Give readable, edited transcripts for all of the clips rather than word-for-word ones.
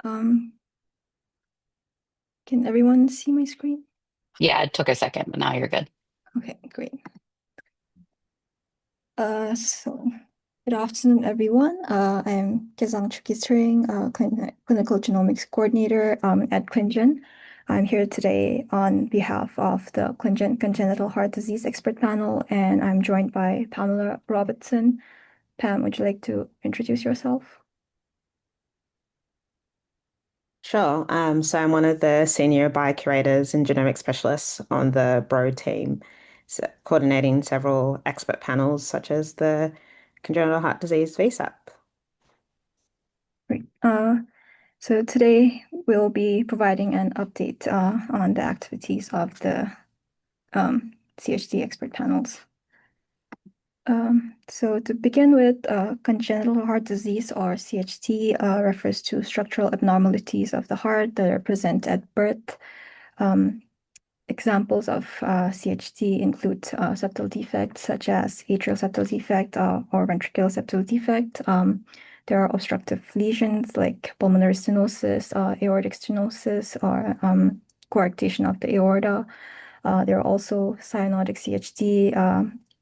Um, can everyone see my screen? Yeah, it took a second, but now you're good. Okay, great. So good afternoon, everyone. I'm Kezang Tshering, Clinical Genomics Coordinator at ClinGen. I'm here today on behalf of the ClinGen Congenital Heart Disease Expert Panel, and I'm joined by Pamela Robertson. Pam, would you like to introduce yourself? Sure. So I'm one of the senior biocurators and genomic specialists on the BRO team, coordinating several expert panels such as the congenital heart disease VCEP. Great. So today we'll be providing an update on the activities of the CHD expert panels. So to begin with, congenital heart disease or CHD refers to structural abnormalities of the heart that are present at birth. Um, Examples of CHD include septal defects such as atrial septal defect or ventricular septal defect. There are obstructive lesions like pulmonary stenosis, aortic stenosis, or coarctation of the aorta. There are also cyanotic CHD,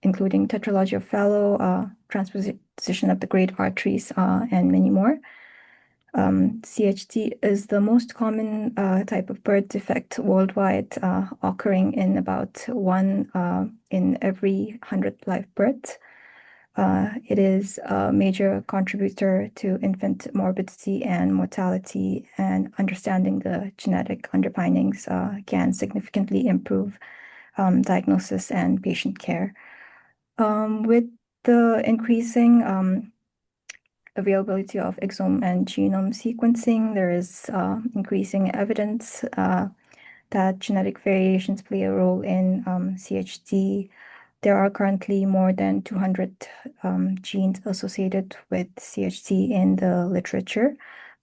including tetralogy of Fallot, transposition of the great arteries, and many more. CHD is the most common type of birth defect worldwide, occurring in about one in every 100 live births. It is a major contributor to infant morbidity and mortality, and understanding the genetic underpinnings can significantly improve diagnosis and patient care. With the increasing availability of exome and genome sequencing, there is increasing evidence that genetic variations play a role in CHD. There are currently more than 200 genes associated with CHD in the literature,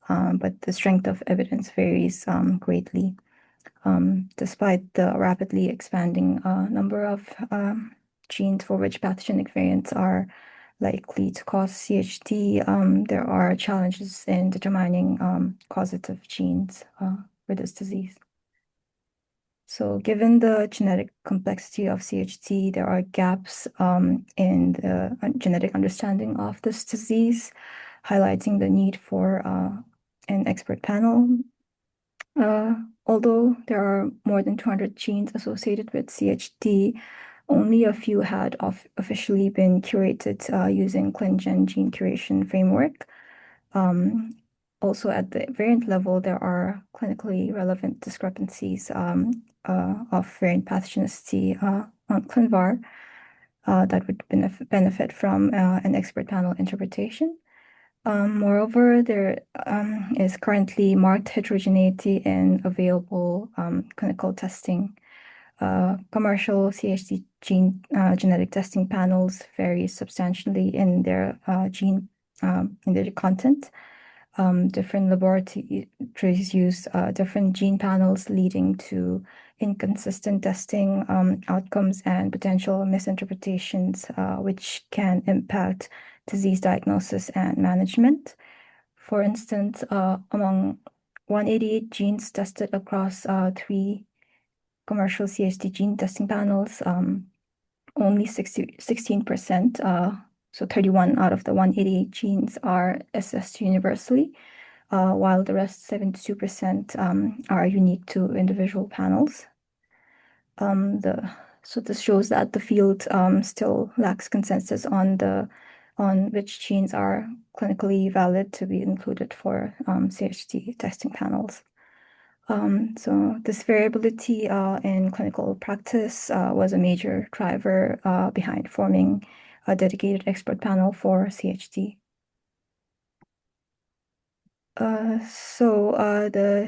but the strength of evidence varies greatly. Despite the rapidly expanding number of genes for which pathogenic variants are likely to cause CHD, there are challenges in determining causative genes for this disease. So given the genetic complexity of CHD, there are gaps in the genetic understanding of this disease, highlighting the need for an expert panel. Although there are more than 200 genes associated with CHD, only a few had officially been curated using ClinGen gene curation framework. Also, at the variant level, there are clinically relevant discrepancies of variant pathogenicity on ClinVar that would benefit from an expert panel interpretation. Moreover, there is currently marked heterogeneity in available clinical testing. Commercial CHD genetic testing panels vary substantially in their in their content. Different laboratories use different gene panels, leading to inconsistent testing outcomes and potential misinterpretations, which can impact disease diagnosis and management. For instance, among 188 genes tested across three commercial CHD gene testing panels, only 16%, so 31 out of the 188 genes are assessed universally, while the rest 72% are unique to individual panels. So this shows that the field still lacks consensus on which genes are clinically valid to be included for CHD testing panels. So this variability in clinical practice was a major driver behind forming a dedicated expert panel for CHD. The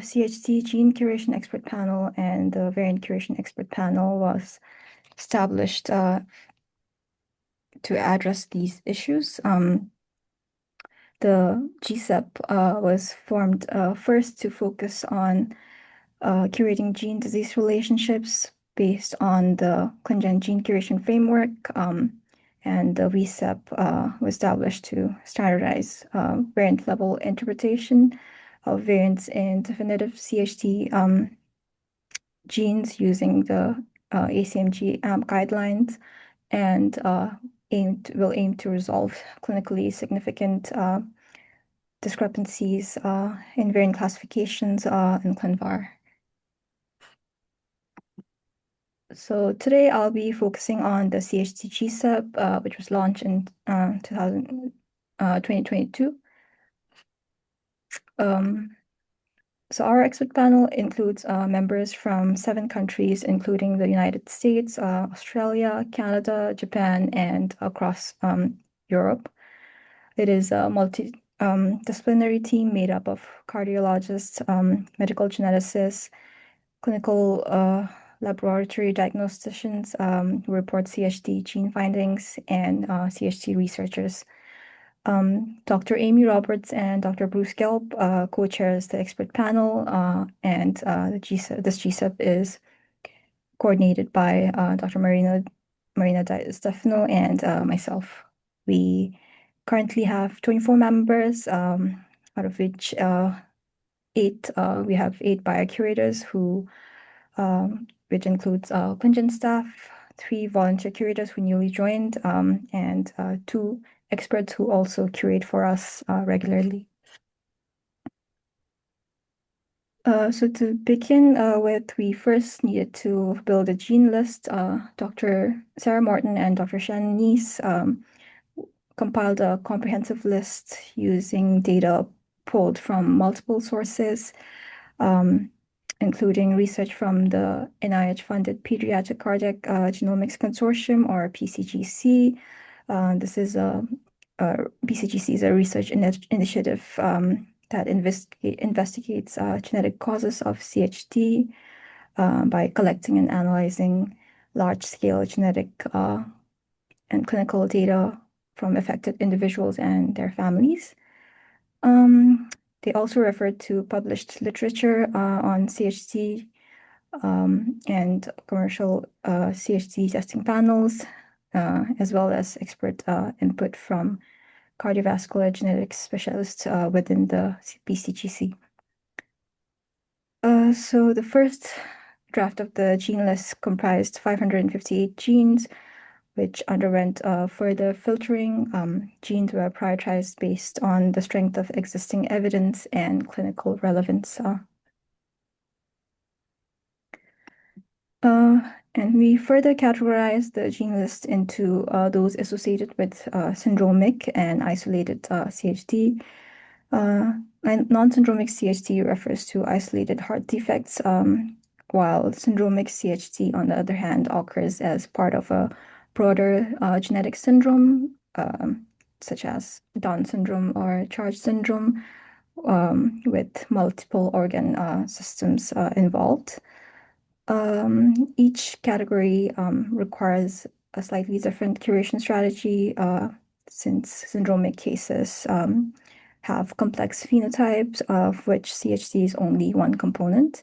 CHD gene curation expert panel and the variant curation expert panel was established to address these issues. The GCEP was formed first to focus on curating gene-disease relationships based on the ClinGen gene curation framework, and the VCEP was established to standardize variant-level interpretation of variants in definitive CHT genes using the ACMG AMP guidelines, and will aim to resolve clinically significant discrepancies in variant classifications in ClinVar. So today I'll be focusing on the CHT GCEP, which was launched in 2022. So our expert panel includes members from 7 countries, including the United States, Australia, Canada, Japan, and across Europe. It is a multidisciplinary team made up of cardiologists, medical geneticists, clinical laboratory diagnosticians who report CHD gene findings, and CHD researchers. Dr. Amy Roberts and Dr. Bruce Gelb co-chairs the expert panel, and this GCEP is coordinated by Dr. Marina Di Stefano and myself. We currently have 24 members, out of which we have 8 biocurators which includes ClinGen staff, 3 volunteer curators who newly joined, and 2 experts who also curate for us regularly. So to begin with, we first needed to build a gene list. Dr. Sarah Morton and Dr. Shannon Neese compiled a comprehensive list using data pulled from multiple sources, including research from the NIH-funded Pediatric Cardiac Genomics Consortium, or PCGC. PCGC is a research initiative that investigates genetic causes of CHD by collecting and analyzing large-scale genetic and clinical data from affected individuals and their families. They also referred to published literature on CHD and commercial CHD testing panels, as well as expert input from cardiovascular genetics specialists within the PCGC. So the first draft of the gene list comprised 558 genes, which underwent further filtering. Genes were prioritized based on the strength of existing evidence and clinical relevance. And we further categorized the gene list into those associated with syndromic and isolated CHD. And non-syndromic CHD refers to isolated heart defects, while syndromic CHD, on the other hand, occurs as part of a broader genetic syndrome, such as Down syndrome or CHARGE syndrome, with multiple organ systems involved. Each category requires a slightly different curation strategy, since syndromic cases have complex phenotypes, of which CHD is only one component.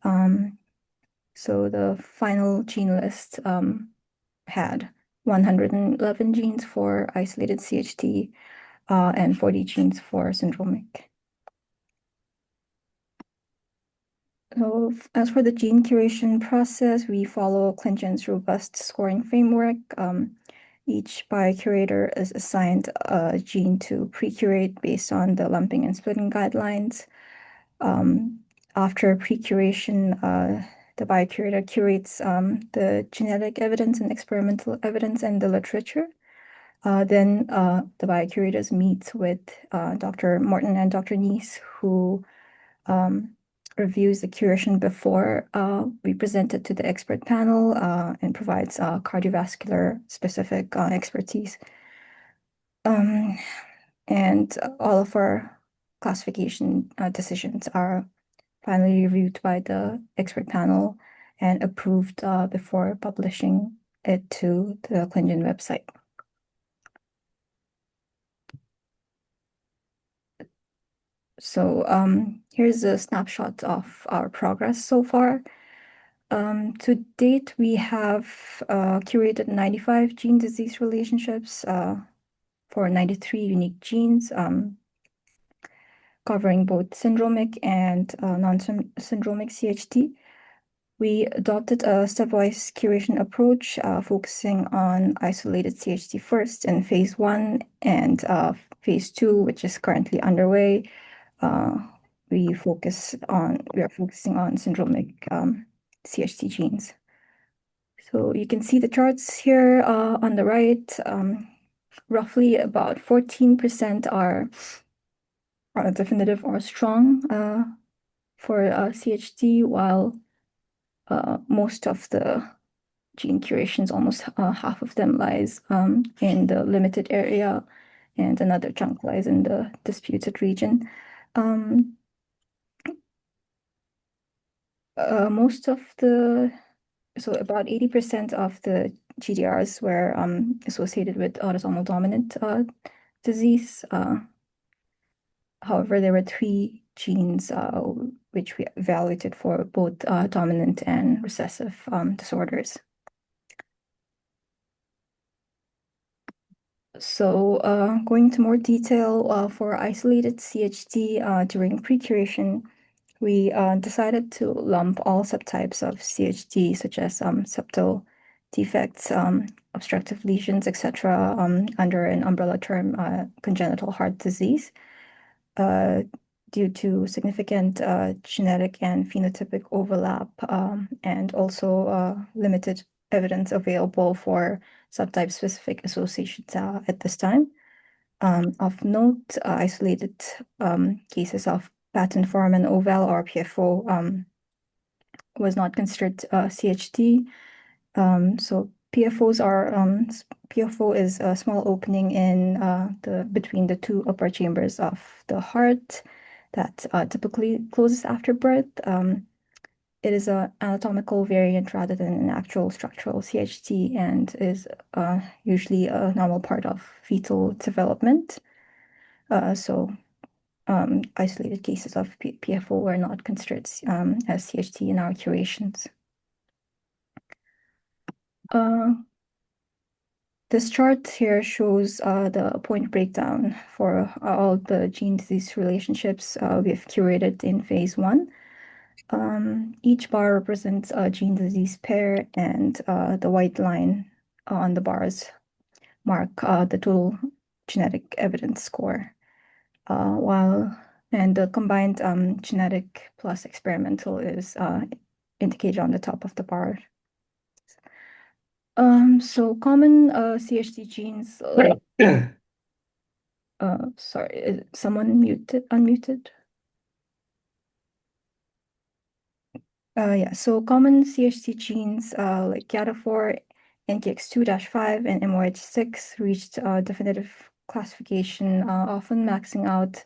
So the final gene list had 111 genes for isolated CHD and 40 genes for syndromic. So as for the gene curation process, we follow ClinGen's robust scoring framework. Each biocurator is assigned a gene to pre-curate based on the lumping and splitting guidelines. After pre-curation, the biocurator curates the genetic evidence and experimental evidence and the literature. Then the biocurators meet with Dr. Morton and Dr. Neese, who reviews the curation before we present it to the expert panel and provides cardiovascular specific expertise. And all of our classification decisions are finally reviewed by the expert panel and approved before publishing it to the ClinGen website. So here's a snapshot of our progress so far. To date, we have curated 95 gene-disease relationships for 93 unique genes. covering both syndromic and non-syndromic CHT. We adopted a stepwise curation approach, focusing on isolated CHT first in phase 1 and phase 2, which is currently underway. We are focusing on syndromic CHT genes. So you can see the charts here on the right. Roughly about 14% are definitive or strong for CHT, while most of the gene curations, almost half of them lies in the limited area, and another chunk lies in the disputed region. So about 80% of the GDRs were associated with autosomal dominant disease. However, there were 3 genes which we evaluated for both dominant and recessive disorders. So going into more detail, for isolated CHT during pre-curation, we decided to lump all subtypes of CHT, such as septal defects, obstructive lesions, etc., under an umbrella term, congenital heart disease, due to significant genetic and phenotypic overlap, and also limited evidence available for subtype-specific associations at this time. Of note, isolated cases of patent form and oval or PFO was not considered CHT. So PFO is a small opening in between the 2 upper chambers of the heart that typically closes after birth. It is an anatomical variant rather than an actual structural CHT, and is usually a normal part of fetal development. So isolated cases of PFO were not considered as CHT in our curations. This chart here shows the point breakdown for all the gene disease relationships we've curated in phase 1. Each bar represents a gene disease pair, and the white line on the bars mark the total genetic evidence score. And the combined genetic plus experimental is indicated on the top of the bar. So common CHT genes. Sorry, is someone unmuted? Yeah, so common CHT genes like GATA4, NKX2-5, and MYH6 reached definitive classification, often maxing out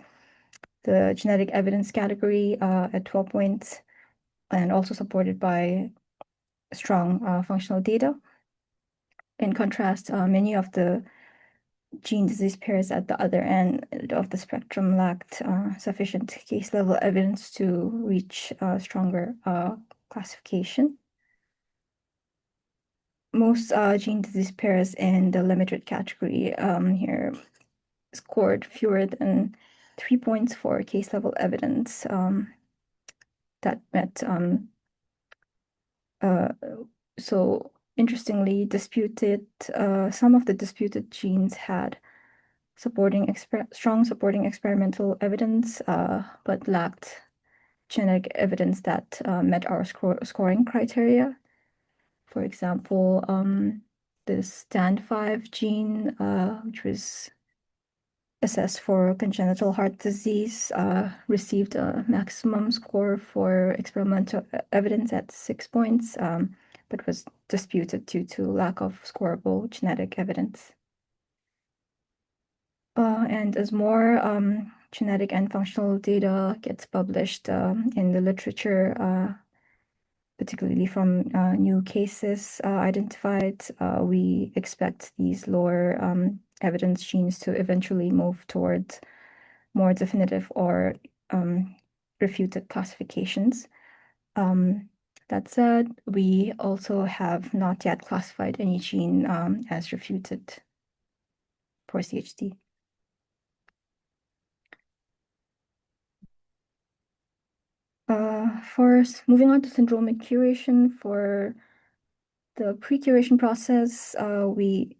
the genetic evidence category at 12 points, and also supported by strong functional data. In contrast, many of the gene disease pairs at the other end of the spectrum lacked sufficient case level evidence to reach stronger classification. Most gene disease pairs in the limited category here scored fewer than 3 points for case level evidence that met. So interestingly, some of the disputed genes had strong supporting experimental evidence, but lacked genetic evidence that met our scoring criteria. For example, the STAND5 gene, which was assessed for congenital heart disease, received a maximum score for experimental evidence at 6 points, but was disputed due to lack of scoreable genetic evidence. And as more genetic and functional data gets published in the literature, particularly from new cases identified, we expect these lower evidence genes to eventually move towards more definitive or refuted classifications. That said, we also have not yet classified any gene as refuted for CHT. Moving on to syndromic curation, for the pre-curation process, we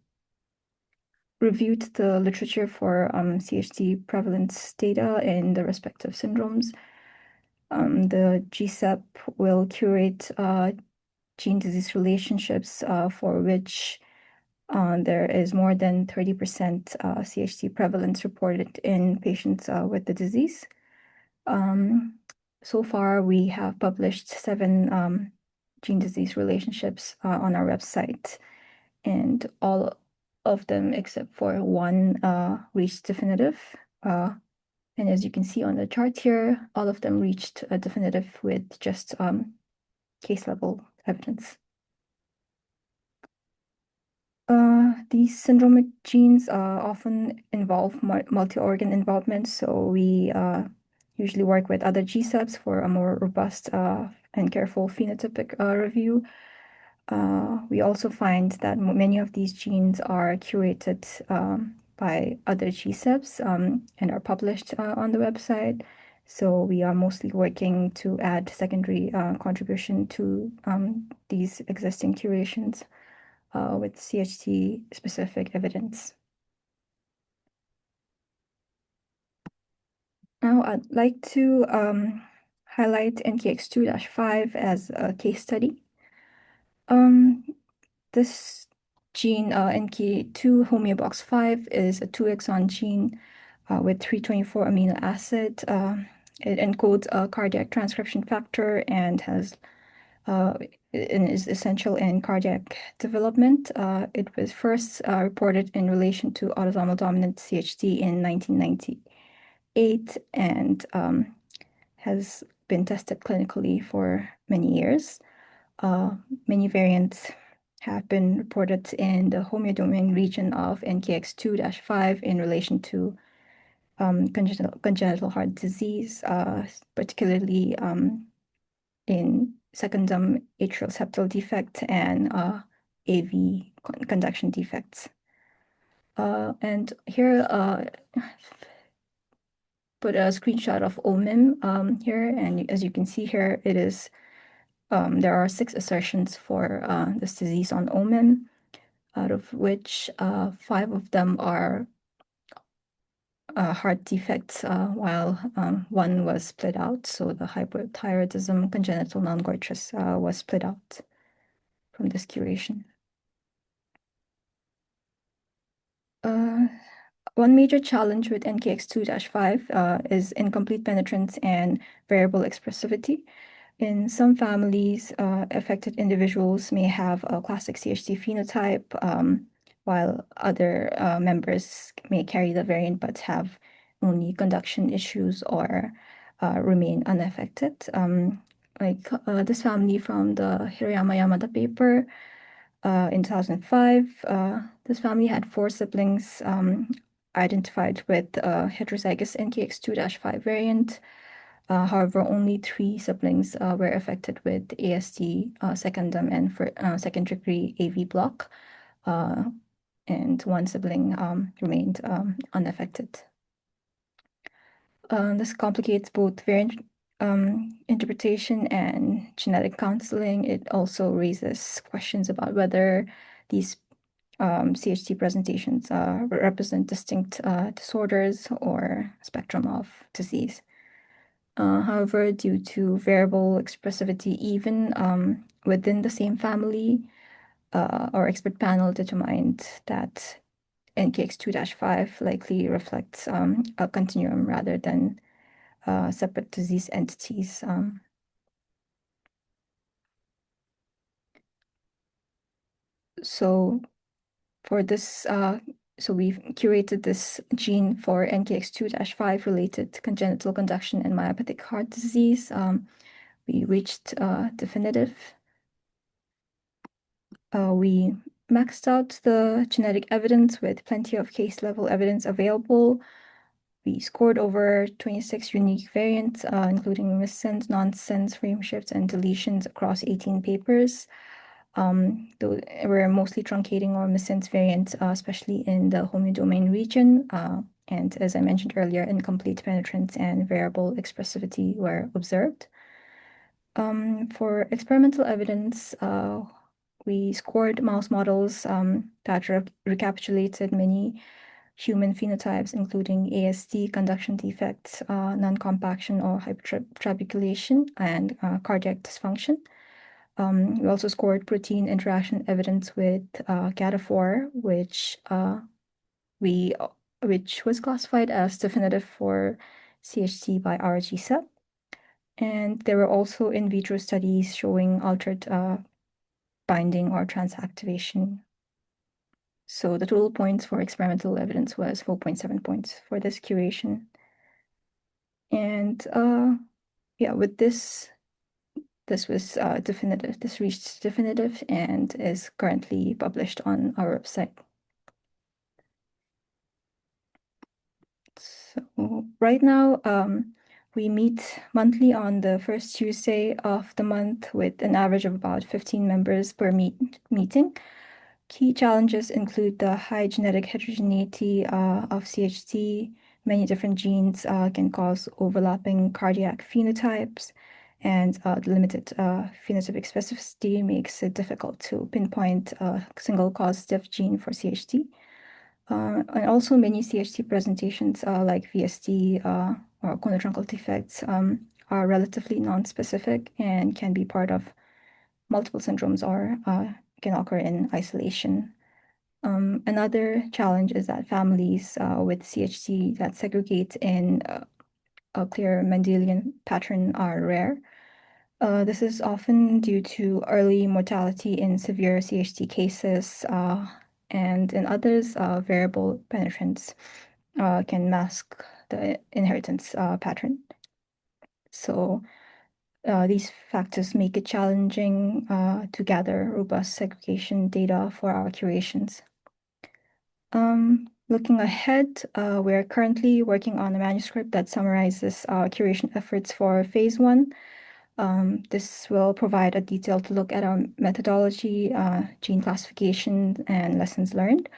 reviewed the literature for CHD prevalence data in the respective syndromes. The GCEP will curate gene-disease relationships for which there is more than 30% CHD prevalence reported in patients with the disease. So far, we have published 7 gene-disease relationships on our website, and all of them except for one reached definitive. And as you can see on the chart here, all of them reached a definitive with just case level evidence. These syndromic genes often involve multi-organ involvement, so we usually work with other GCEPs for a more robust and careful phenotypic review. We also find that many of these genes are curated by other GCEPs and are published on the website. So we are mostly working to add secondary contribution to these existing curations with CHT-specific evidence. Now, I'd like to highlight NKX2-5 as a case study. This gene, NK2 homeobox 5, is a 2-exon gene with 324 amino acid. It encodes a cardiac transcription factor and is essential in cardiac development. It was first reported in relation to autosomal dominant CHD in 1998 and has been tested clinically for many years. Many variants have been reported in the homeodomain region of NKX2-5 in relation to congenital heart disease, particularly in secondum atrial septal defect and AV conduction defects. And here, put a screenshot of OMIM here, and as you can see here, it is there are 6 assertions for this disease on OMIM, out of which 5 of them are heart defects, while 1 was split out. So the hypothyroidism congenital non-goitrous was split out from this curation. One major challenge with NKX2-5 is incomplete penetrance and variable expressivity. In some families, affected individuals may have a classic CHD phenotype, while other members may carry the variant but have only conduction issues or remain unaffected. Like this family from the Hirayama Yamada paper in 2005, this family had 4 siblings identified with heterozygous NKX2-5 variant. However, only 3 siblings were affected with ASD secondum and for second-degree AV block, and 1 sibling remained unaffected. This complicates both variant interpretation and genetic counseling. It also raises questions about whether these CHD presentations represent distinct disorders or spectrum of disease. However, due to variable expressivity even within the same family, our expert panel determined that NKX2-5 likely reflects a continuum rather than separate disease entities. So for this, so we've curated this gene for NKX2-5 related congenital conduction and myopathic heart disease. We reached definitive. We maxed out the genetic evidence with plenty of case level evidence available. We scored over 26 unique variants, including missense, nonsense, frame shifts, and deletions across 18 papers. Though we're mostly truncating or missense variants, especially in the homeodomain region. And as I mentioned earlier, incomplete penetrance and variable expressivity were observed. For experimental evidence, we scored mouse models that recapitulated many human phenotypes, including ASD, conduction defects, non-compaction or hypertrabeculation, and cardiac dysfunction. We also scored protein interaction evidence with GATA4, which was classified as definitive for CHT by our GCEP. And there were also in vitro studies showing altered binding or transactivation. So the total points for experimental evidence was 4.7 points for this curation. And yeah, with this was definitive. This reached definitive and is currently published on our website. So right now, we meet monthly on the first Tuesday of the month with an average of about 15 members per meeting. Key challenges include the high genetic heterogeneity of CHT. Many different genes can cause overlapping cardiac phenotypes, and the limited phenotypic specificity makes it difficult to pinpoint a single causative gene for CHT. And also many CHT presentations like VSD or conotruncal defects are relatively non-specific and can be part of multiple syndromes or can occur in isolation. Another challenge is that families with CHT that segregate in a clear Mendelian pattern are rare. This is often due to early mortality in severe CHT cases, and in others, variable penetrance can mask the inheritance pattern. So these factors make it challenging to gather robust segregation data for our curations. Looking ahead, we're currently working on a manuscript that summarizes our curation efforts for phase 1. This will provide a detailed look at our methodology, gene classification, and lessons learned.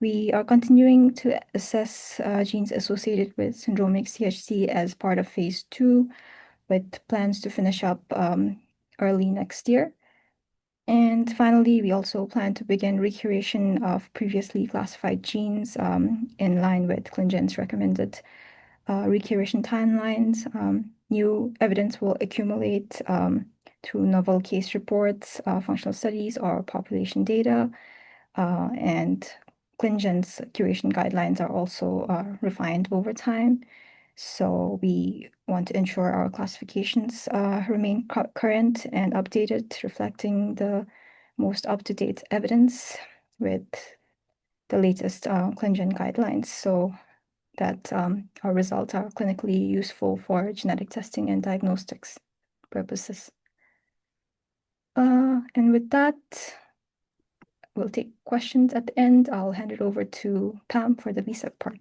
We are continuing to assess genes associated with syndromic CHT as part of phase 2, with plans to finish up early next year. And finally, we also plan to begin recuration of previously classified genes in line with ClinGen's recommended recuration timelines. New evidence will accumulate through novel case reports, functional studies, or population data. And ClinGen's curation guidelines are also refined over time. So we want to ensure our classifications remain current and updated, reflecting the most up-to-date evidence with the latest ClinGen guidelines, so that our results are clinically useful for genetic testing and diagnostics purposes. And with that, we'll take questions at the end. I'll hand it over to Pam for the VCEP part.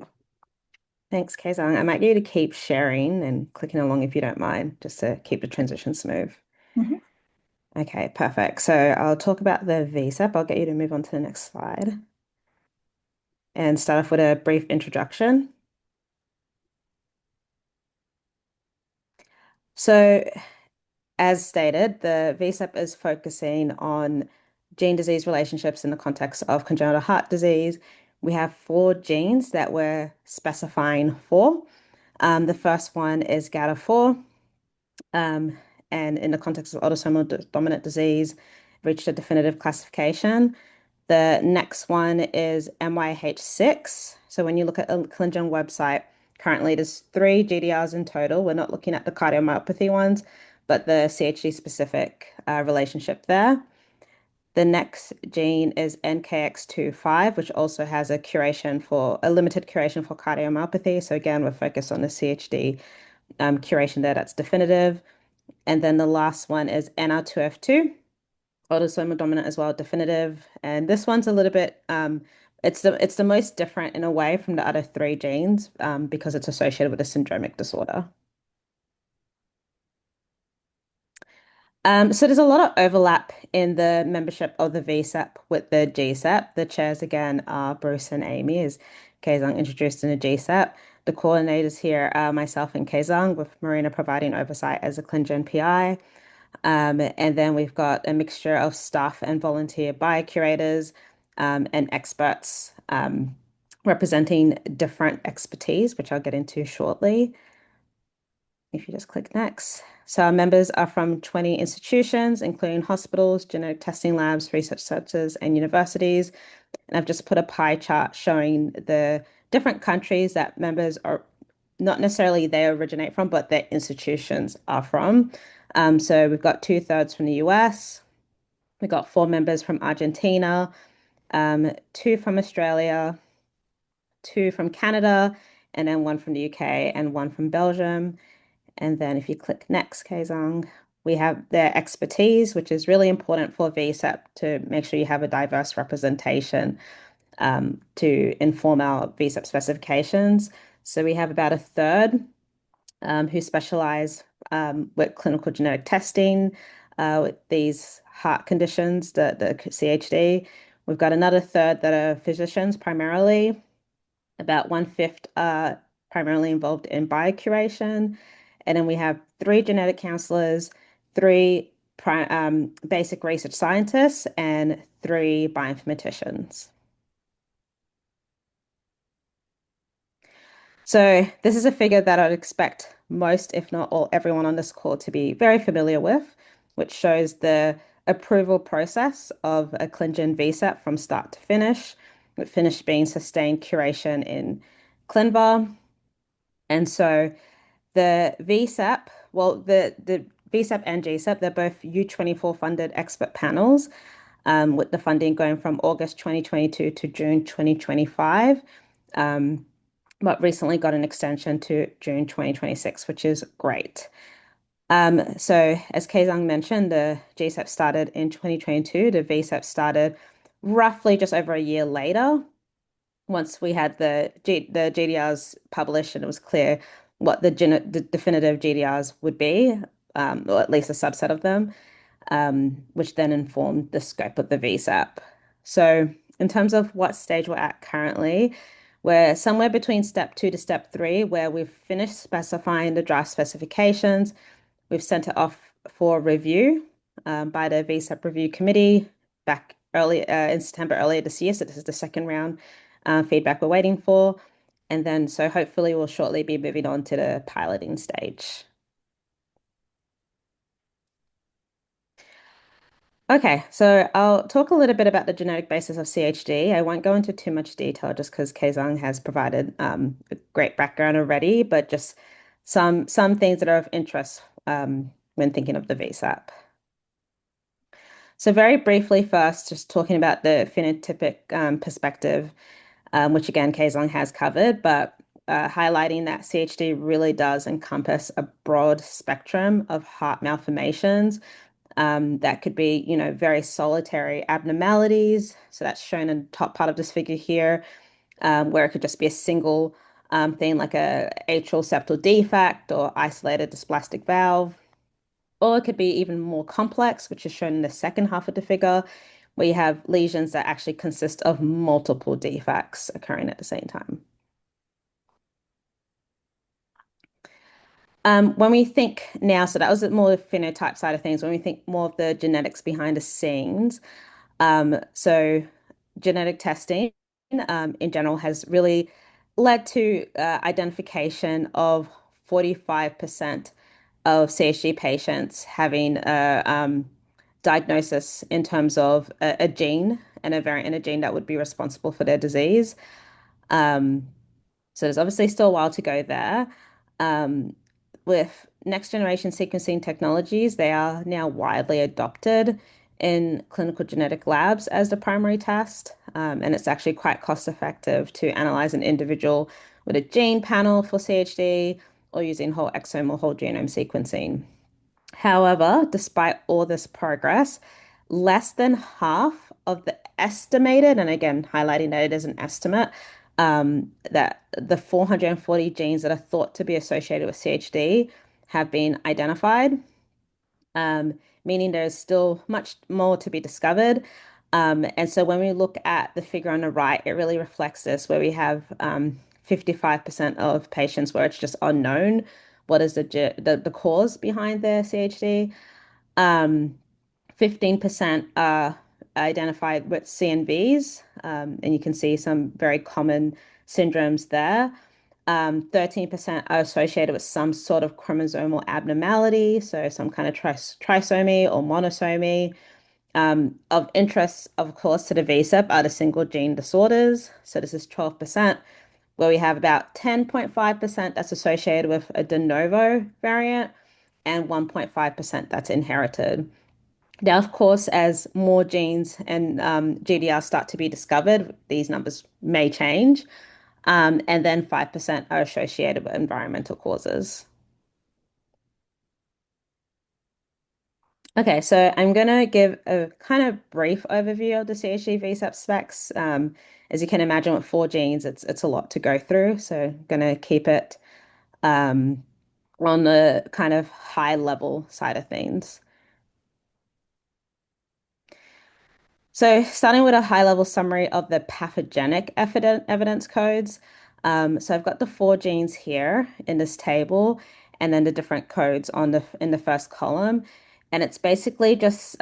Thanks, Kezang. I might need to keep sharing and clicking along if you don't mind, just to keep the transition smooth. Okay, perfect. So I'll talk about the VCEP. I'll get you to move on to the next slide and start off with a brief introduction. So, as stated, the VCEP is focusing on gene disease relationships in the context of congenital heart disease. We have 4 genes that we're specifying for. The first one is GATA4, and in the context of autosomal dominant disease, reached a definitive classification. The next one is MYH6. So when you look at a ClinGen website, currently there's 3 GDRs in total. We're not looking at the cardiomyopathy ones, but the CHD specific relationship there. The next gene is NKX25, which also has a limited curation for cardiomyopathy. So again, we're focused on the CHD curation there that's definitive. And then the last one is NR2F2, autosomal dominant as well, definitive. And this one's a little bit, it's the most different in a way from the other 3 genes because it's associated with a syndromic disorder. So there's a lot of overlap in the membership of the VCEP with the GCEP. The chairs again are Bruce and Amy, as Kezang introduced in the GCEP. The coordinators here are myself and Kezang, with Marina providing oversight as a ClinGen PI. And then we've got a mixture of staff and volunteer biocurators and experts representing different expertise, which I'll get into shortly. If you just click next. So our members are from 20 institutions, including hospitals, genetic testing labs, research centers, and universities. And I've just put a pie chart showing the different countries that members are not necessarily they originate from, but their institutions are from. So we've got 2/3 from the US. We've got 4 members from Argentina, 2 from Australia, 2 from Canada, and then 1 from the UK and 1 from Belgium. And then if you click next, Kezang, we have their expertise, which is really important for VCEP to make sure you have a diverse representation to inform our VCEP specifications. So we have about 1/3 who specialize with clinical genetic testing with these heart conditions, the CHD. We've got another 1/3 that are physicians primarily. About 1/5 are primarily involved in biocuration. And then we have 3 genetic counselors, 3 basic research scientists, and 3 bioinformaticians. So this is a figure that I'd expect most, if not all, everyone on this call to be very familiar with, which shows the approval process of a ClinGen VCEP from start to finish, with finish being sustained curation in ClinVar. And so the VCEP, well, the VCEP and GCEP, they're both U24 funded expert panels, with the funding going from August 2022 to June 2025. But recently got an extension to June 2026, which is great. So as Kezang mentioned, the GCEP started in 2022. The VCEP started roughly just over a year later, once we had the GDRs published and it was clear what the definitive GDRs would be, or at least a subset of them, which then informed the scope of the VCEP. So in terms of what stage we're at currently, we're somewhere between step 2 to step 3, where we've finished specifying the draft specifications. We've sent it off for review by the VCEP review committee back early in September earlier this year. So this is the second round feedback we're waiting for. And then so hopefully we'll shortly be moving on to the piloting stage. Okay, so I'll talk a little bit about the genetic basis of CHD. I won't go into too much detail just because Kezang has provided a great background already, but just some things that are of interest when thinking of the VCEP. So very briefly first, just talking about the phenotypic perspective, which again, Kezang has covered, but highlighting that CHD really does encompass a broad spectrum of heart malformations. That could be, very solitary abnormalities. So that's shown in the top part of this figure here, where it could just be a single thing like a atrial septal defect or isolated dysplastic valve. Or it could be even more complex, which is shown in the second half of the figure, where you have lesions that actually consist of multiple defects occurring at the same time. When we think now, so that was more the phenotype side of things. When we think more of the genetics behind the scenes, so genetic testing in general has really led to identification of 45% of CHD patients having a diagnosis in terms of a gene and a variant in a gene that would be responsible for their disease. So there's obviously still a while to go there. Um, with next generation sequencing technologies, they are now widely adopted in clinical genetic labs as the primary test. And it's actually quite cost effective to analyze an individual with a gene panel for CHD or using whole exome or whole genome sequencing. However, despite all this progress, less than half of the estimated, and again, highlighting that it is an estimate, that the 440 genes that are thought to be associated with CHD have been identified, meaning there's still much more to be discovered. And so when we look at the figure on the right, it really reflects this, where we have 55% of patients where it's just unknown what is the cause behind their CHD. 15% are identified with CNVs, and you can see some very common syndromes there. 13% are associated with some sort of chromosomal abnormality, so some kind of trisomy or monosomy. Of interest, of course, to the VCEP are the single gene disorders. So this is 12%, where we have about 10.5% that's associated with a de novo variant and 1.5% that's inherited. Now, of course, as more genes and GDR start to be discovered, these numbers may change. And then 5% are associated with environmental causes. Okay, so I'm going to give a kind of brief overview of the CHD VSEP specs. As you can imagine, with 4 genes, it's a lot to go through. So I'm going to keep it um, on the kind of high level side of things. So, starting with a high level summary of the pathogenic evidence codes. So, I've got the 4 genes here in this table, and then the different codes on in the first column. And it's basically just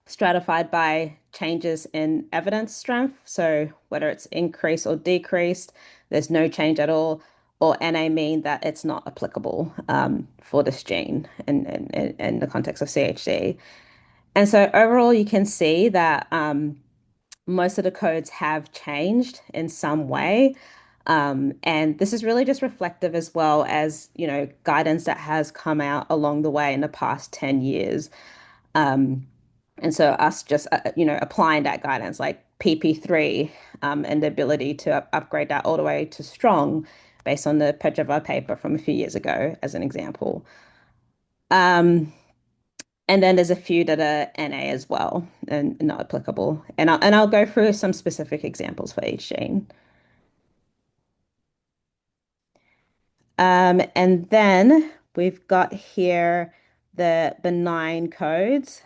stratified by changes in evidence strength. So, whether it's increased or decreased, there's no change at all, or NA mean that it's not applicable for this gene in the context of CHD. And so overall, you can see that most of the codes have changed in some way. And this is really just reflective as well as, guidance that has come out along the way in the past 10 years. And so us just, applying that guidance like PP3 and the ability to upgrade that all the way to strong based on the Petrova paper from a few years ago, as an example. And then there's a few that are NA as well and not applicable. And I'll go through some specific examples for each gene. And then we've got here the benign codes,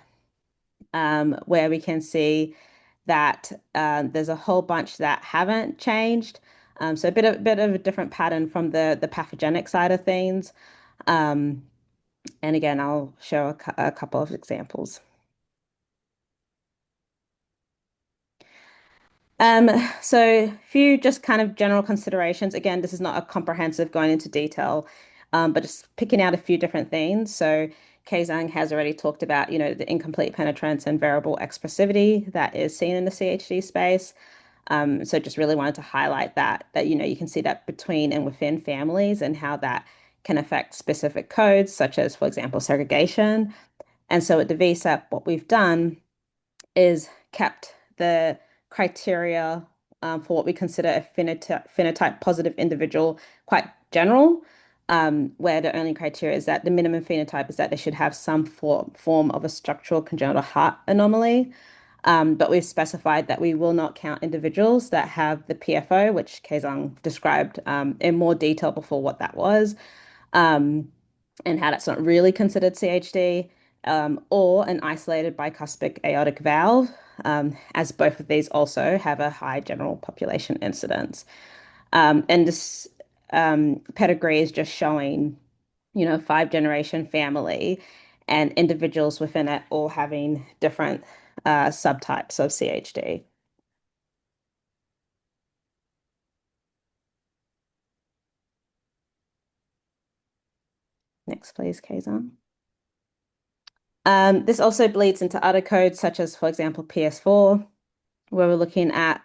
where we can see that there's a whole bunch that haven't changed. So a bit of a different pattern from the pathogenic side of things. And again, I'll show a couple of examples. Um, so a few just kind of general considerations. Again, this is not a comprehensive going into detail, but just picking out a few different things. So Kezang has already talked about, the incomplete penetrance and variable expressivity that is seen in the CHD space. So just really wanted to highlight that you can see that between and within families and how that can affect specific codes, such as, for example, segregation. And so at the VSEP, what we've done is kept the criteria for what we consider a phenotype positive individual quite general, where the only criteria is that the minimum phenotype is that they should have some form of a structural congenital heart anomaly. But we've specified that we will not count individuals that have the PFO, which Kezang described in more detail before what that was, um, and how that's not really considered CHD, or an isolated bicuspid aortic valve, as both of these also have a high general population incidence. And this pedigree is just showing, 5-generation family and individuals within it all having different subtypes of CHD. Next, please, Kazan. This also bleeds into other codes, such as, for example, PS4, where we're looking at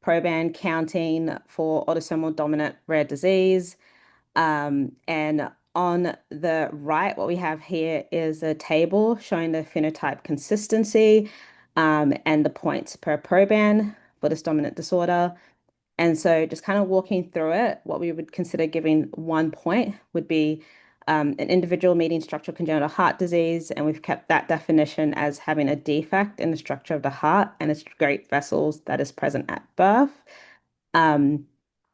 proband counting for autosomal dominant rare disease. And on the right, what we have here is a table showing the phenotype consistency and the points per proband for this dominant disorder. And so just kind of walking through it, what we would consider giving 1 point would be an individual meeting structural congenital heart disease, and we've kept that definition as having a defect in the structure of the heart and its great vessels that is present at birth. Um,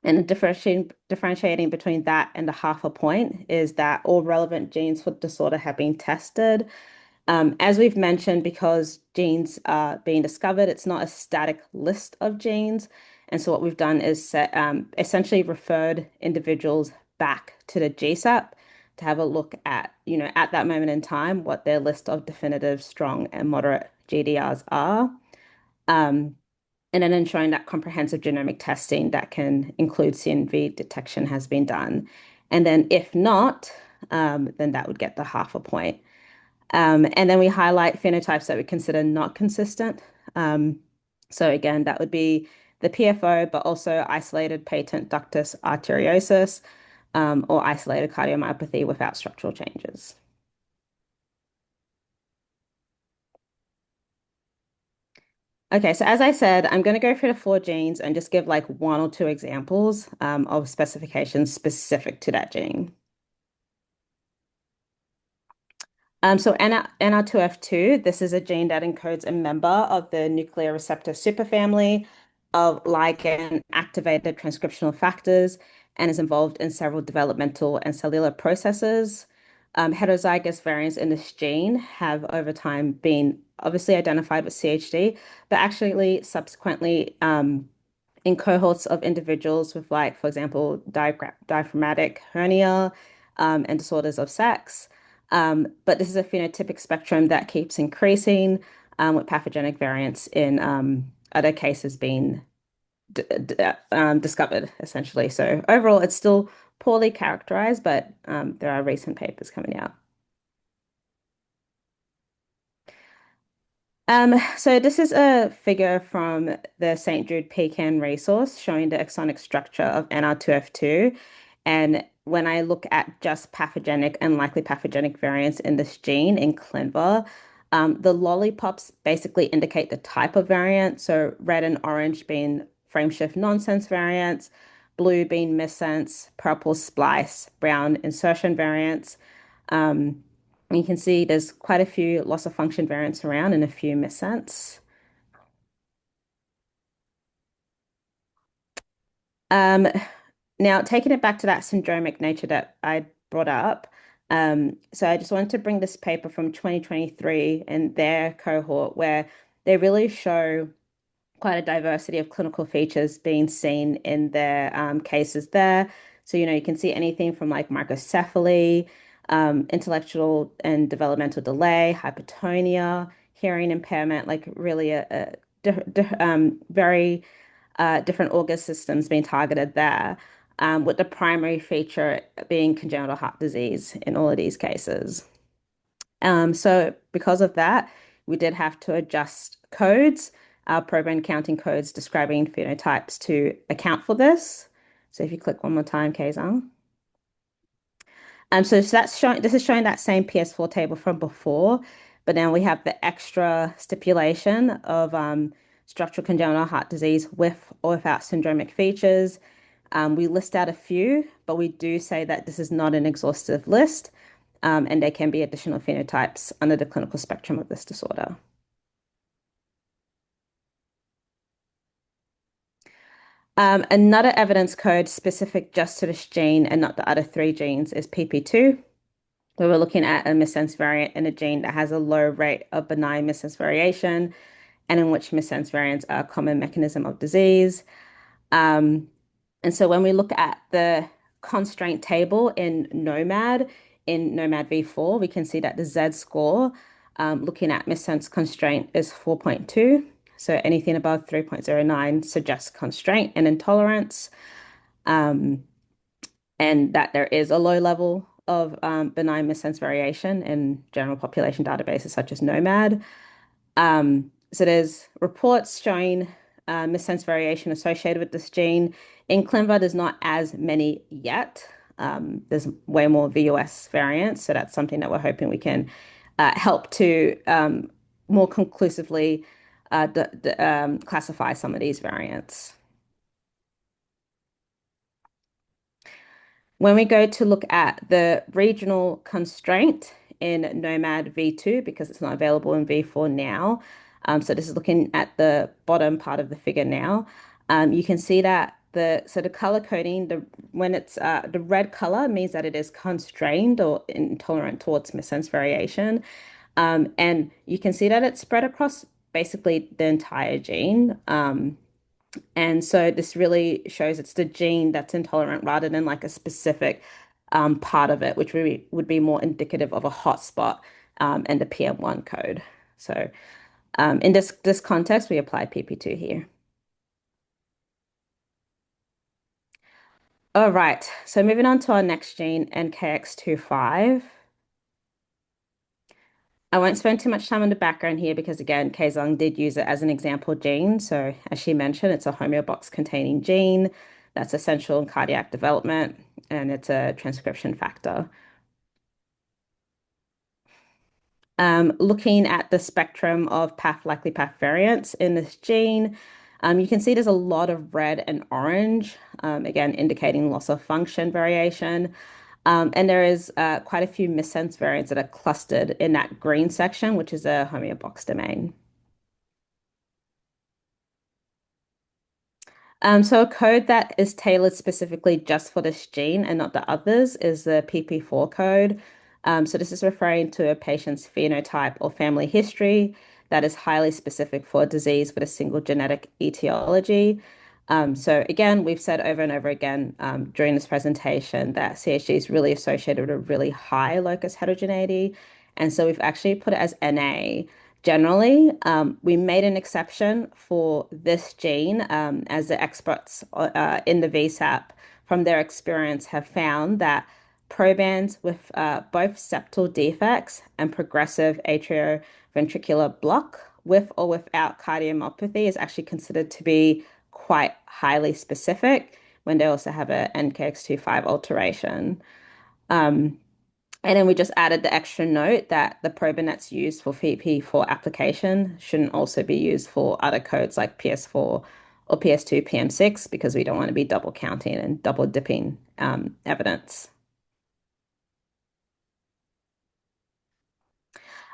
and differentiating between that and the 0.5 point is that all relevant genes for the disorder have been tested. As we've mentioned, because genes are being discovered, it's not a static list of genes. And so what we've done is essentially referred individuals back to the GCEP to have a look at, at that moment in time, what their list of definitive, strong, and moderate GDRs are. Um, and then ensuring that comprehensive genomic testing that can include CNV detection has been done. And then if not, then that would get the half a point. And then we highlight phenotypes that we consider not consistent. So again, that would be the PFO, but also isolated patent ductus arteriosus, or isolated cardiomyopathy without structural changes. Okay, so as I said, I'm going to go through the four genes and just give like one or two examples of specifications specific to that gene. So NR2F2, this is a gene that encodes a member of the nuclear receptor superfamily of ligand-activated transcriptional factors and is involved in several developmental and cellular processes. Heterozygous variants in this gene have over time been obviously identified with CHD, but actually subsequently in cohorts of individuals with, like, for example, diaphragmatic hernia and disorders of sex. But this is a phenotypic spectrum that keeps increasing with pathogenic variants in other cases being discovered, essentially. So overall, it's still poorly characterized, but there are recent papers coming out. So this is a figure from the St. Jude Pecan resource showing the exonic structure of NR2F2. And when I look at just pathogenic and likely pathogenic variants in this gene in ClinVar, the lollipops basically indicate the type of variant. So red and orange being frameshift nonsense variants, blue being missense, purple splice, brown insertion variants. Um, you can see there's quite a few loss of function variants around and a few missense. Um, Now, taking it back to that syndromic nature that I brought up, so I just wanted to bring this paper from 2023 and their cohort where they really show quite a diversity of clinical features being seen in their cases there. So, you can see anything from like microcephaly, intellectual and developmental delay, hypertonia, hearing impairment, like really very different organ systems being targeted there, with the primary feature being congenital heart disease in all of these cases. So because of that, we did have to adjust codes, our program counting codes describing phenotypes to account for this. So if you click one more time, Kezang. So that's showing, this is showing that same PS4 table from before, but now we have the extra stipulation of structural congenital heart disease with or without syndromic features. We list out a few, but we do say that this is not an exhaustive list, and there can be additional phenotypes under the clinical spectrum of this disorder. Another evidence code specific just to this gene and not the other three genes is PP2, where we're looking at a missense variant in a gene that has a low rate of benign missense variation and in which missense variants are a common mechanism of disease. Um, and so when we look at the constraint table in NOMAD V4, we can see that the Z score, looking at missense constraint, is 4.2. So anything above 3.09 suggests constraint and intolerance, and that there is a low level of benign missense variation in general population databases such as NOMAD. So there's reports showing missense variation associated with this gene. In ClinVar, there's not as many yet. There's way more VUS variants, so that's something that we're hoping we can help to more conclusively classify some of these variants. When we go to look at the regional constraint in NOMAD V2, because it's not available in V4 now, so this is looking at the bottom part of the figure now, you can see that the color coding, when it's the red color means that it is constrained or intolerant towards missense variation. And you can see that it's spread across basically the entire gene. And so this really shows it's the gene that's intolerant rather than like a specific part of it, which would be more indicative of a hotspot and the PM1 code. So in this context, we apply PP2 here. All right, so moving on to our next gene, NKX25. I won't spend too much time on the background here because, again, Kezang did use it as an example gene. So, as she mentioned, it's a homeobox containing gene that's essential in cardiac development, and it's a transcription factor. Looking at the spectrum of likely path variants in this gene, you can see there's a lot of red and orange, again, indicating loss of function variation. And there is quite a few missense variants that are clustered in that green section, which is a homeobox domain. So a code that is tailored specifically just for this gene and not the others is the PP4 code. So this is referring to a patient's phenotype or family history that is highly specific for a disease with a single genetic etiology. So again, we've said over and over again during this presentation that CHG is really associated with a really high locus heterogeneity. And so we've actually put it as NA. Generally, we made an exception for this gene as the experts in the VCEP from their experience have found that probands with both septal defects and progressive atrioventricular block with or without cardiomyopathy is actually considered to be quite highly specific when they also have a NKX25 alteration. And then we just added the extra note that the proben that's used for VP4 application shouldn't also be used for other codes like PS4 or PS2, PM6 because we don't want to be double counting and double dipping evidence.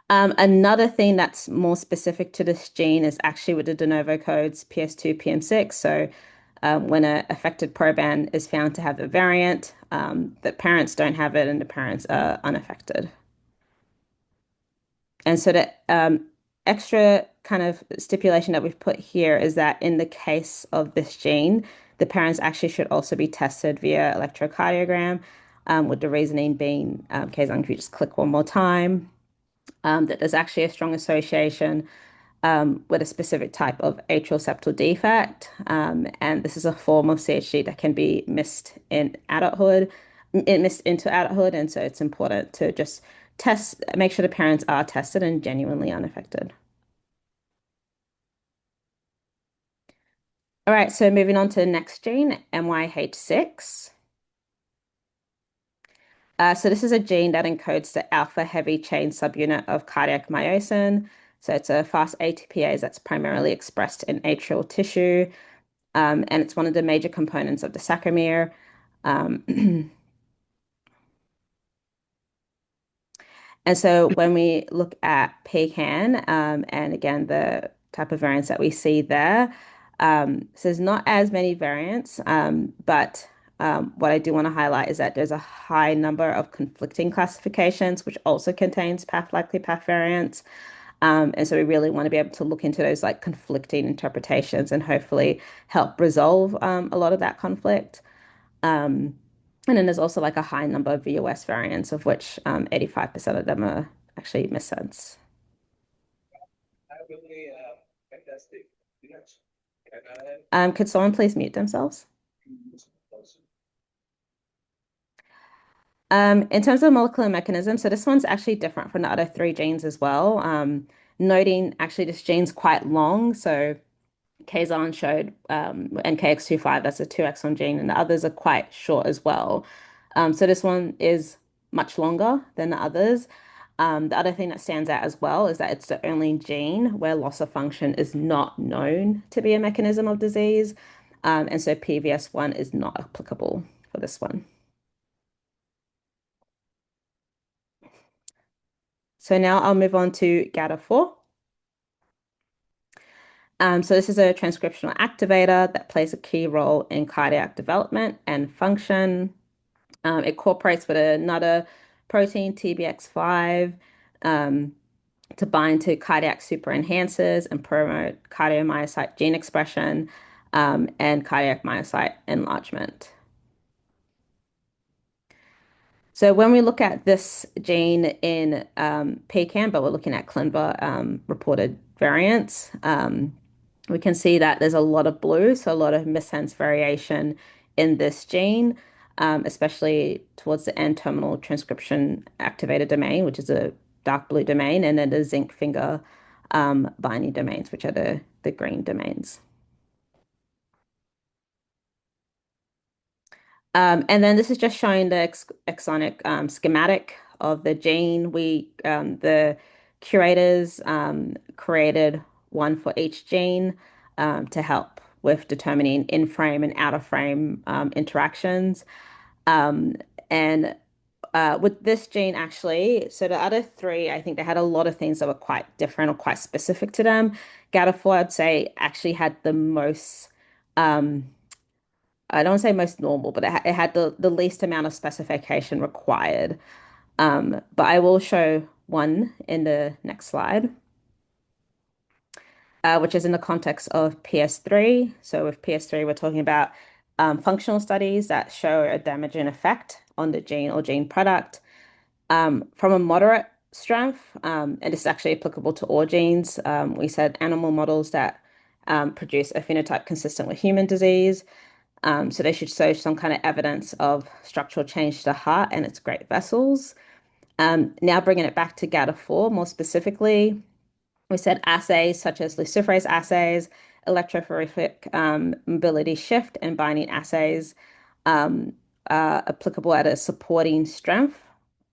Another thing that's more specific to this gene is actually with the de novo codes PS2, PM6. So when an affected proband is found to have a variant, the parents don't have it and the parents are unaffected. And so the extra kind of stipulation that we've put here is that in the case of this gene, the parents actually should also be tested via electrocardiogram, with the reasoning being, Kezang, if you just click one more time, that there's actually a strong association with a specific type of atrial septal defect. And this is a form of CHG that can be missed in adulthood, missed into adulthood. And so it's important to just make sure the parents are tested and genuinely unaffected. All right, so moving on to the next gene, MYH6. So this is a gene that encodes the alpha heavy chain subunit of cardiac myosin. So it's a fast ATPase that's primarily expressed in atrial tissue, and it's one of the major components of the sarcomere. And so when we look at PCAN, and again, the type of variants that we see there, so there's not as many variants, but what I do want to highlight is that there's a high number of conflicting classifications, which also contains likely path variants. And so we really want to be able to look into those like conflicting interpretations and hopefully help resolve a lot of that conflict. And then there's also like a high number of VOS variants, of which 85% of them are actually missense. Could someone please mute themselves? In terms of molecular mechanism, so this one's actually different from the other three genes as well. Noting actually this gene's quite long, so Kezang showed NKX25, that's a 2 exon gene, and the others are quite short as well. So this one is much longer than the others. The other thing that stands out as well is that it's the only gene where loss of function is not known to be a mechanism of disease. And so PVS1 is not applicable for this one. So now I'll move on to GATA4. So this is a transcriptional activator that plays a key role in cardiac development and function. It cooperates with another protein, TBX5. to bind to cardiac superenhancers and promote cardiomyocyte gene expression and cardiac myocyte enlargement. So when we look at this gene in PCAM, but we're looking at ClinVar reported variants, we can see that there's a lot of blue, so a lot of missense variation in this gene, especially towards the N-terminal transcription activated domain, which is a dark blue domain, and then the zinc finger binding domains, which are the green domains. And then this is just showing the exonic schematic of the gene. The curators created one for each gene to help with determining in-frame and out-of-frame interactions. Um, and with this gene, actually, so the other three, I think they had a lot of things that were quite different or quite specific to them. GATA4, I'd say, actually had the most. I don't want to say most normal, but it had the least amount of specification required. But I will show one in the next slide, which is in the context of PS3. So with PS3, we're talking about functional studies that show a damaging effect on the gene or gene product from a moderate strength, and this is actually applicable to all genes. We said animal models that produce a phenotype consistent with human disease. So they should show some kind of evidence of structural change to the heart and its great vessels. Now bringing it back to GATA4 more specifically, we said assays such as luciferase assays, electrophoretic mobility shift, and binding assays are applicable at a supporting strength.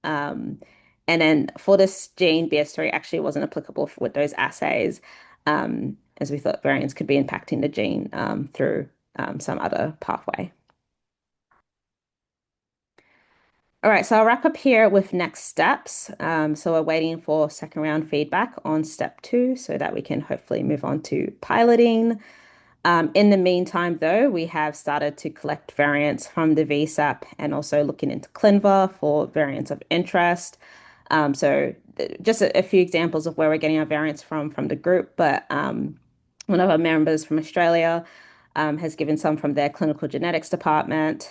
Um, and then for this gene, BS3 actually wasn't applicable with those assays, as we thought variants could be impacting the gene through some other pathway. All right, so I'll wrap up here with next steps. So we're waiting for second round feedback on step 2 so that we can hopefully move on to piloting. In the meantime, though, we have started to collect variants from the VCEP and also looking into ClinVar for variants of interest. Just a few examples of where we're getting our variants from the group, but one of our members from Australia has given some from their clinical genetics department.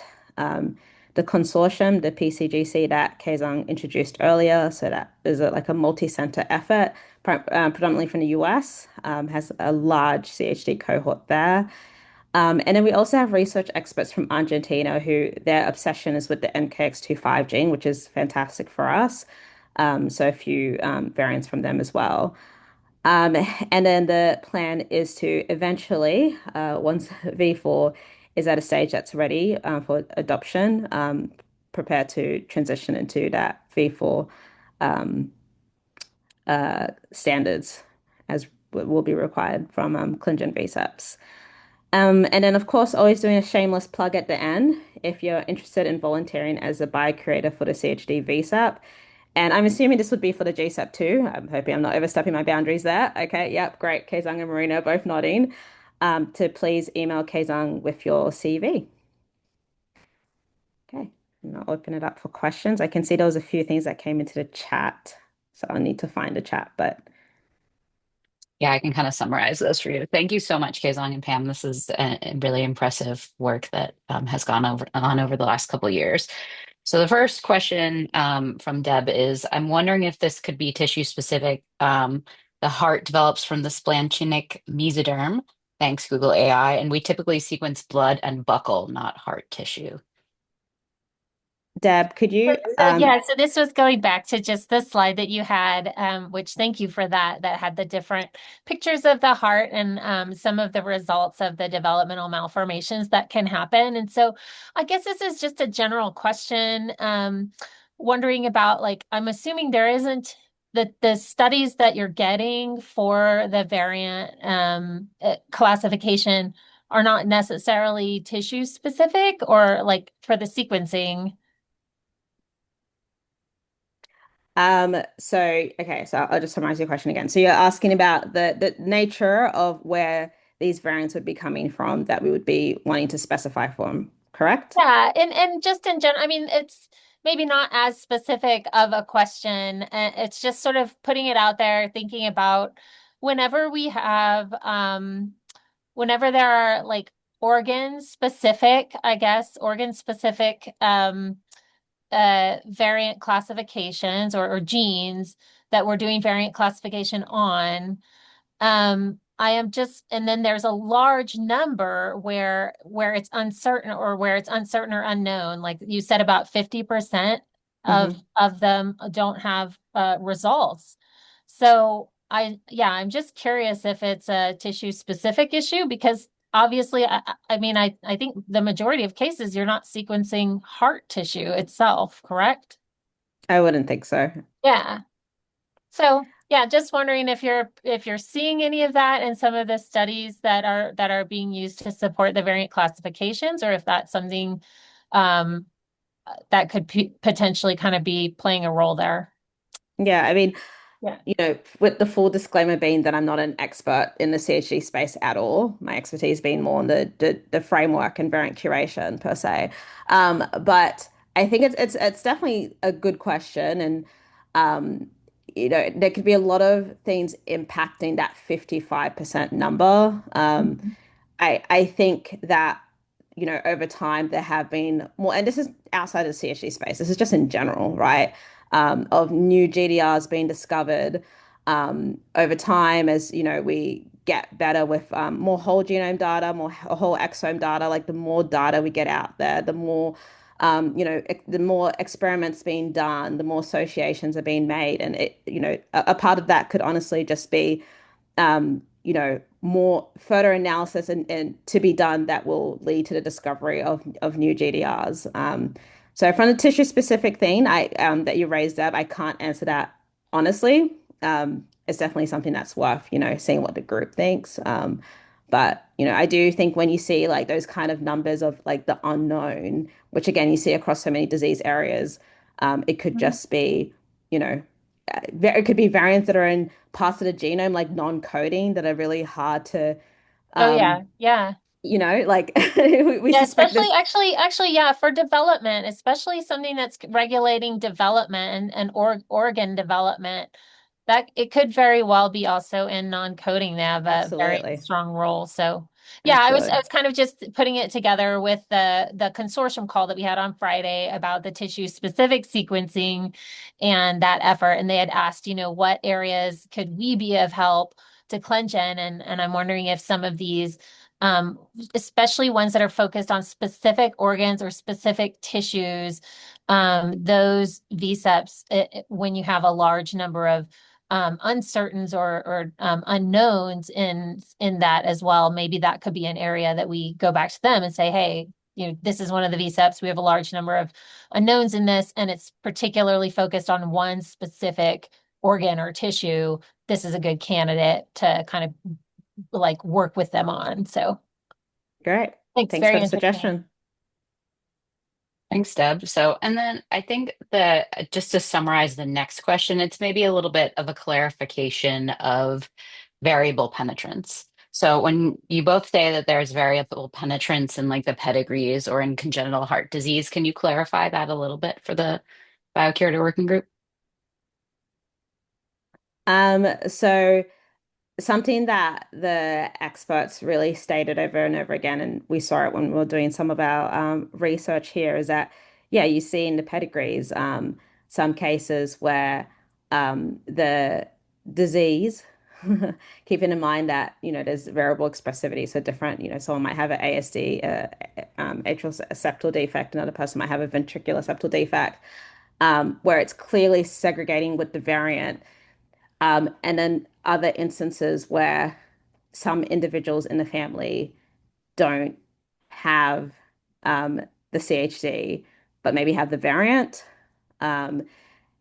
The consortium, the PCGC that Kezang introduced earlier, so that is like a multi-center effort, predominantly from the US, has a large CHD cohort there. And then we also have research experts from Argentina who their obsession is with the NKX25 gene, which is fantastic for us. So a few variants from them as well. And then the plan is to eventually, once V4 is at a stage that's ready for adoption, prepare to transition into that V4 um, standards as will be required from ClinGen VCEPs. And then, of course, always doing a shameless plug at the end. If you're interested in volunteering as a biocurator for the CHD VCEP, and I'm assuming this would be for the GCEP too. I'm hoping I'm not overstepping my boundaries there. Okay, yep, great. Kezang and Marina both nodding. To please email Kezang with your CV. Okay, and I'll open it up for questions. I can see there was a few things that came into the chat, so I'll need to find the chat, but Yeah, I can kind of summarize those for you. Thank you so much, Kezang and Pam. This is a really impressive work that has gone on over the last couple of years. So the first question from Deb is, I'm wondering if this could be tissue specific. The heart develops from the splanchnic mesoderm, thanks Google AI, and we typically sequence blood and buccal, not heart tissue. Deb, could you So this was going back to just the slide that you had, which thank you for that had the different pictures of the heart and some of the results of the developmental malformations that can happen. And so I guess this is just a general question, wondering about, like, I'm assuming there isn't the studies that you're getting for the variant classification are not necessarily tissue specific, or like for the sequencing. So I'll just summarize your question again. So you're asking about the nature of where these variants would be coming from that we would be wanting to specify for them, correct? Yeah, and just in general, I mean, maybe not as specific of a question. It's just sort of putting it out there, thinking about whenever we have, whenever there are like organ specific, I guess, organ specific variant classifications or genes that we're doing variant classification on. I am just, and then there's a large number where it's uncertain or where it's uncertain or unknown. Like you said, about 50% of them don't have results. So I'm just curious if it's a tissue specific issue because obviously, I mean, I think the majority of cases you're not sequencing heart tissue itself, correct? I wouldn't think so. Yeah. So yeah, just wondering if you're seeing any of that in some of the studies that are being used to support the variant classifications, or if that's something um, that could potentially kind of be playing a role there. Yeah, I mean, Yeah. with the full disclaimer being that I'm not an expert in the CHD space at all, my expertise being more on the framework and variant curation per se. But I think it's definitely a good question, and um, there could be a lot of things impacting that 55% number. Mhm. I think that, over time there have been more, and this is outside of the CHD space, this is just in general, right? Of new GDRs being discovered over time as, we get better with more whole genome data, more whole exome data, like the more data we get out there, the more, the more experiments being done, the more associations are being made. And a part of that could honestly just be more further analysis and to be done that will lead to the discovery of new GDRs. So from the tissue specific thing that you raised up, I can't answer that honestly. It's definitely something that's worth, seeing what the group thinks. But I do think when you see like those kind of numbers of like the unknown, which again you see across so many disease areas, it could Mhm. just be, you know, it could be variants that are in parts of the genome like non-coding that are really hard to Oh um yeah, yeah. like we Yeah, suspect especially this. actually, yeah, for development, especially something that's regulating development and organ development, that it could very well be also in non-coding. They have a very Absolutely. strong role. So yeah, I Absolutely. was kind of just putting it together with the consortium call that we had on Friday about the tissue specific sequencing and that effort. And they had asked, what areas could we be of help to ClinGen? And I'm wondering if some of these um, especially ones that are focused on specific organs or specific tissues, those VCEPs, when you have a large number of uncertains or unknowns in that as well, maybe that could be an area that we go back to them and say, hey, this is one of the VCEPs. We have a large number of unknowns in this, and it's particularly focused on one specific organ or tissue. This is a good candidate to kind of like work with them on. So Great. thanks, Thanks for very the interesting. suggestion. Thanks, Deb. So, and then I think that just to summarize the next question, it's maybe a little bit of a clarification of variable penetrance. So, when you both say that there's variable penetrance in like the pedigrees or in congenital heart disease, can you clarify that a little bit for the Biocurator working group? So something that the experts really stated over and over again, and we saw it when we were doing some of our research here, is that, yeah, you see in the pedigrees some cases where the disease, keeping in mind that, there's variable expressivity, so different, someone might have an ASD, atrial septal defect, another person might have a ventricular septal defect, where it's clearly segregating with the variant. And then other instances where some individuals in the family don't have um, the CHD, but maybe have the variant. Um,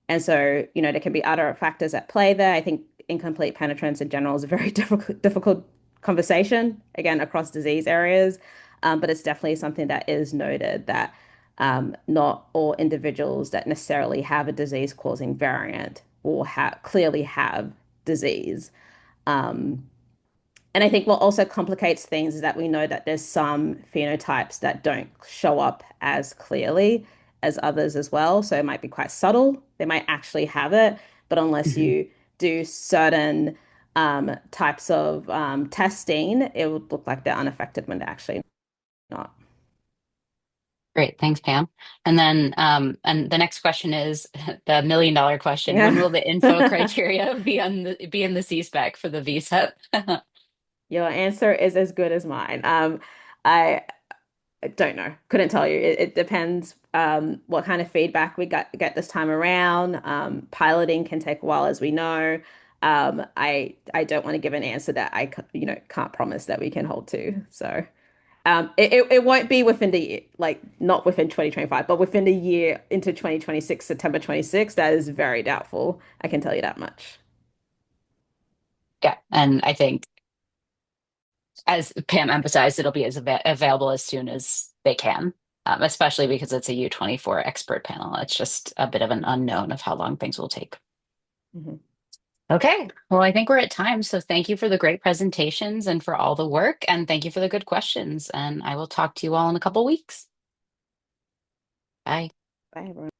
and so, there can be other factors at play there. I think incomplete penetrance in general is a very difficult conversation, again, across disease areas. But it's definitely something that is noted that not all individuals that necessarily have a disease-causing variant will clearly have disease. Um, and I think what also complicates things is that we know that there's some phenotypes that don't show up as clearly as others as well. So it might be quite subtle. They might actually have it, but unless you do certain types of testing, it would look like they're unaffected when they're actually not. Great, thanks, Pam. And then, and the next question is the $1 million question. When will the info criteria be in the C-spec for the VCEP? Your answer is as good as mine. I don't know. Couldn't tell you. It depends what kind of feedback we get this time around. Piloting can take a while, as we know. I don't want to give an answer that I can't promise that we can hold to. So it won't be within the year, like not within 2025, but within the year into 2026, September 26. That is very doubtful. I can tell you that much. Yeah, and I think, as Pam emphasized, it'll be available as soon as they can, especially because it's a U24 expert panel. It's just a bit of an unknown of how long things will take. Okay, well, I think we're at time. So thank you for the great presentations and for all the work, and thank you for the good questions. And I will talk to you all in a couple weeks. Bye. Bye, everyone.